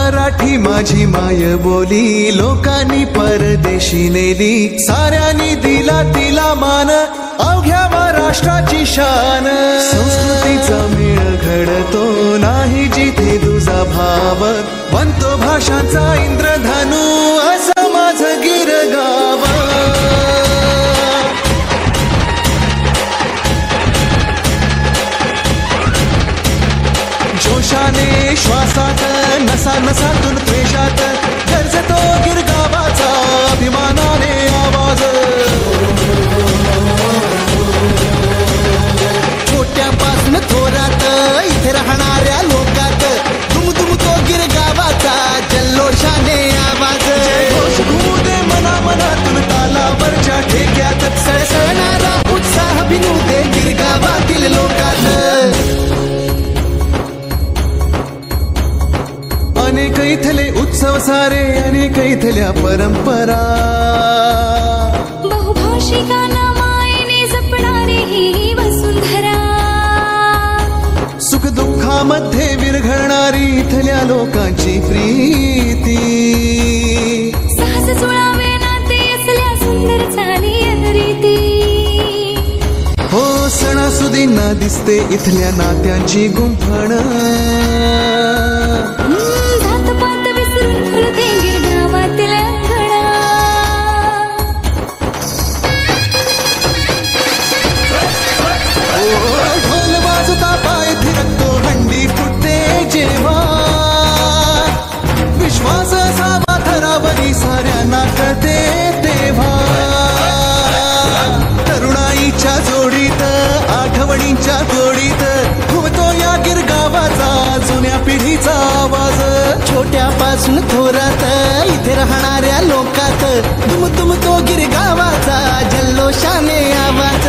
मराठी माझी माय बोली लोकांनी परदेशी नेली, साऱ्यांनी दिला तिला मान, अवघ्या महाराष्ट्राची शान. संस्कृतीचा मेळ घडतो नाही जिथे तुझा भाव, बनतो भाषांचा इंद्रधनु असं माझं गिरगाव. जोशाने श्वासात नसा नसातून त्वेषात गरजतो गिरगावाचा अभिमानाने आवाज. छोट्यापासून थोरात इथे राहणाऱ्या लोकात दुमदुम तो गिरगावाचा जल्लोषाने आवाज. घोष घुमू दे मना मनातून तालावरच्या ठेक्यात सळसळणारा उत्साह भिनू दे गिरगावातील लोकात. अनेक इथले उत्सव सारे अनेक इथल्या परंपरा, बहुभाषिकांना मायेने जपणारी ही वसुंधरा. सुख दुःखामध्ये विरघळणारी इथल्या लोकांची प्रीती. सहज जुळावे नाते असल्या सुंदर चाली रीती. हो सणासुदींना दिसते इथल्या नात्यांची गुंफण. जातपात विसरून फुलते गिरगावातील अंगणा. ढोल वाजता पाय थिरकतो हंडी फुटते जेव्हा, विश्वास असावा थरावरी साऱ्यांना कळते तेव्हा. तरुणाईच्या जोडीत आठवणींच्या गोडीत घुमतो या गिरगावाचा जुन्या पिढीचा आवाज. छोट्यापासून थोरात इथे राहणाऱ्या लोकात दुमदुम तो गिरगावाचा जल्लोषाने आवाज.